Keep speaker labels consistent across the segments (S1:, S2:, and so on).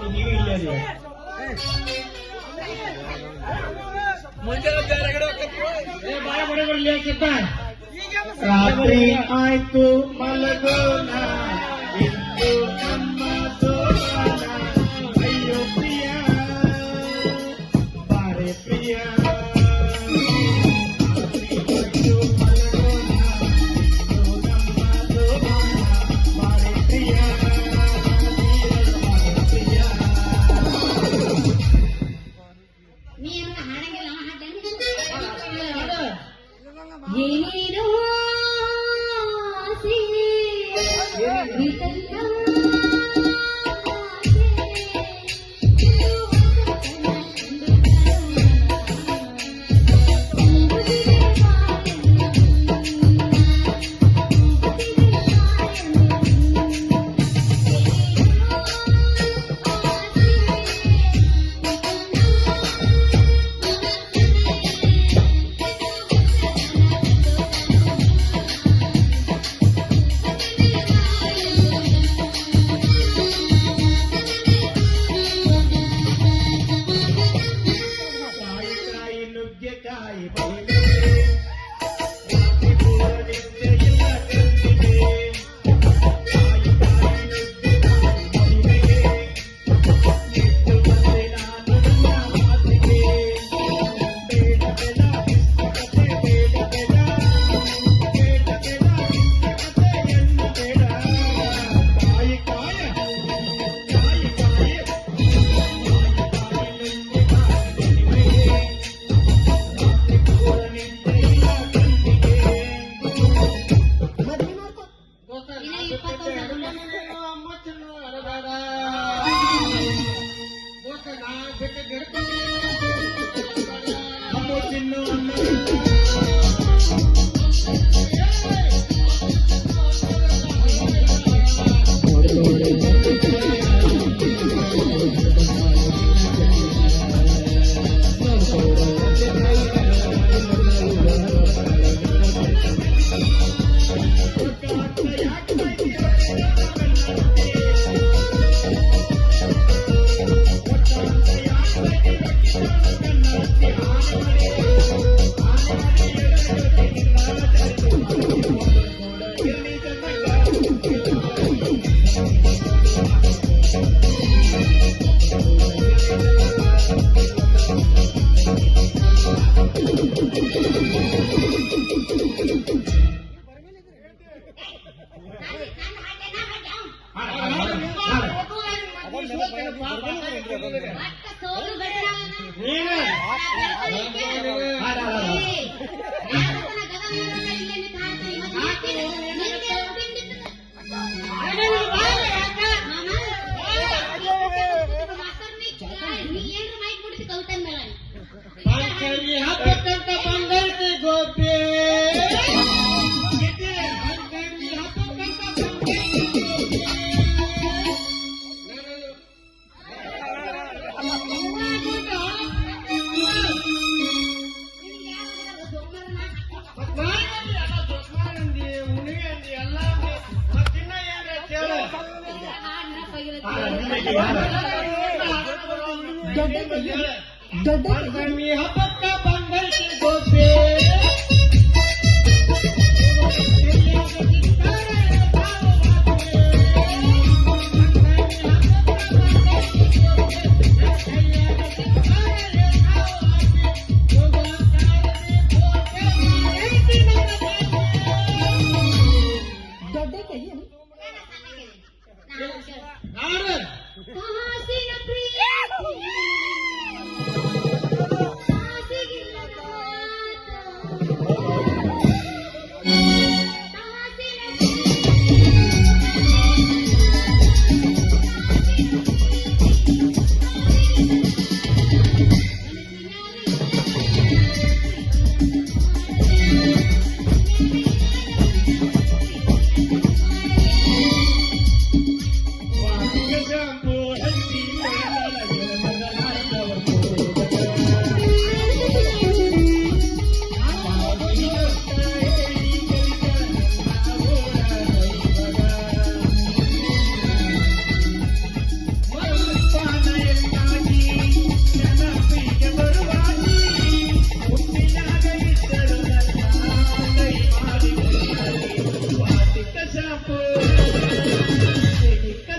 S1: ನೀವು ಇಲ್ಲೇ ರಾತ್ರಿ ಆಯ್ತು ಮಲಗೋಣ ಇಂದು ನಮ್ಮ ಸೋಮಾನ ಅಯ್ಯೋ ಪ್ರಿಯ ಬಾರೆ ಪ್ರಿಯ
S2: ಏನೇನೋ ಆಸೆ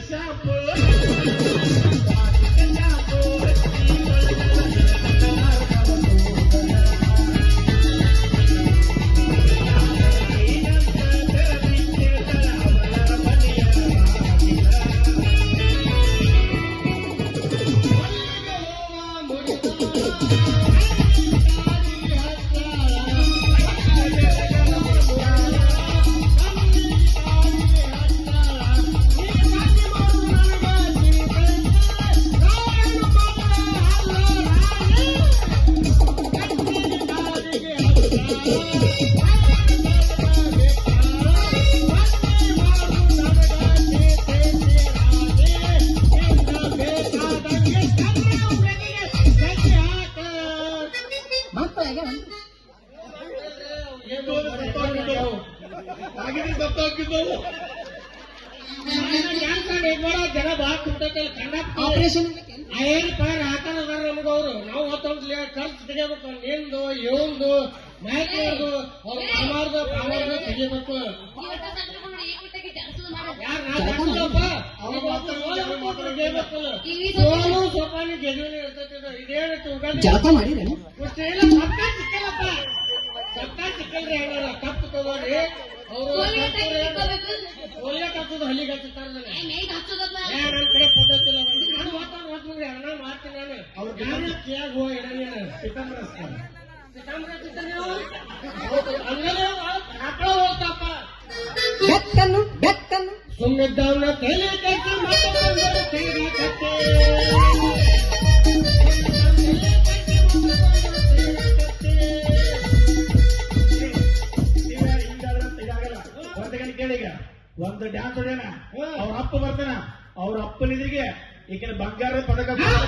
S1: ಶಾಪು ಜನ ಬಾಳ ಕುಂತೈತಲ್ಲ ಕಂಡಕ್ಟರ್
S2: ಆಪರೇಷನ್
S1: ಏನಪ್ಪ ಹಾಕನದಾರ ನಮಗವ್ರು ನಾವು ಹೊತ್ತೊಂದು ಖರ್ಚು ತೆಗಿಬೇಕು ನಿಂದು ಇವಂದು ನಾಯಕರದು ಅವ್ರ ಪಾಮಾರ್ದು ತೆಗಿಬೇಕು ಯಾರು ನಾ ಜಾಸ್ತಿಲ್ಲಪ್ಪ ಸೋಲು ಸೋಪಾನಿ ಗೆಲುವಿನ ಇರ್ತೈತಿ ಇದೇನೈತಿ ಉಗಾದಿ
S2: ಜಳಕ ಮಾಡಿರೇನು
S1: ಇಲ್ಲ ಸತ್ತ ಸಿಕ್ಕಲ್ಲಪ್ಪ ಸತ್ತ ಸಿಕ್ಕಲ್ರಿ ಹೆಂಗಾರ ತಪ್ಪು ತಗೋರಿ ಅವರು ಒಳ್ಳೆ ಕತ್ತದ ಹಲ್ಲಿಗೆ ಹಚ್ಚುತ್ತಾರೆ ನನ್ನ ಕಡೆ ಪದ್ಧತಿ ಇಲ್ಲ ನಾನು ಮಾತಾಡ್ತೀನಿ ಅಣ್ಣ ಮಾಡ್ತೀನಿ ನಾನು ಅವ್ರ ಗಾಡಿ ಕೇಳ್ ಹೋ ಇಡಲ್ಲ ಮಕ್ಕಳು ಹೋಗ್ತಪ್ಪ
S2: ಬೆಕ್ಕನ್ನು ಬೆಕ್ಕನ್ನು
S1: ಸುಮ್ಮಿದ್ದವನ್ನ ತಲೆ ಕಟ್ಟಿ ಮತ್ತೊಂದು ತೆಗೆ ಕಟ್ಟಿ ಕೇಳಿಗ ಒಂದು ಡ್ಯಾನ್ಸ್ ಹೊಡ್ಯಾನ ಅವ್ರ ಅಪ್ಪ ಬರ್ತಾನ ಅವ್ರ ಅಪ್ಪನಿದಿಗೆ ಈಗ ಬಂಗಾರ ಪದಕ ಬಂಗಾರ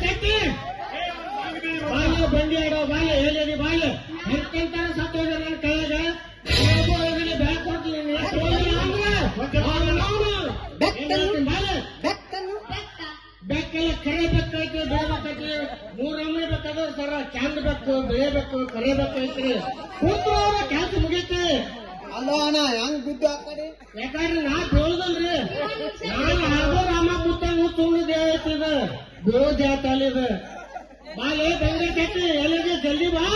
S1: ಕಟ್ಟಿ ಬಂಡಿ ಆಡೋ ಬಾಲ್ಯ ಹೇಳಿ ಬಾಲ್ಯ ಎಂತೆಂತಾರ ಸತ್ತು ಹೋದ ನನ್ನ ಕೈಯಾಗ ಬ್ಯಾಗ್ ಕೊಡ್ತೀನಿ
S2: ಬೆಕ್ಕನ್ನು
S1: ಬೆಕ್ಕೆಲ್ಲ ಕರೆ ಬೆಕ್ಕೈತಿ ಬೆಳೆಬೇಕೈತಿ 3 ನಮೂನಿ ಬೇಕಾದ್ರೆ ಸರ ಚಂದ ಬೇಕು ಬೆಳೆಬೇಕು ಕರೆ ಬೇಕೈತ್ರಿ ಕೂತು ಕೆಲಸ ಮುಗೀತಿ
S2: ಅಲ್ಲ ಅಣ್ಣ ಹೆಂಗ್ ಬಿದ್ದು ಆ ಕಡೆ
S1: ಯಾಕಂದ್ರೆ ನಾ ಬೆಳೆದಲ್ರಿ ನಾನು ಆಗೋ ರಾಮ ಮುತ್ತ ಸುಮ್ಮನೆ ಐತಿದ ಬಿಡೋ ಜಾತಲ್ಲಿದ ಬಾಲೆ ಬಂಗಾರ ಕಟ್ಟಿ ಎಲ್ಲಿಗೆ ಜಲ್ದಿ ಬಾ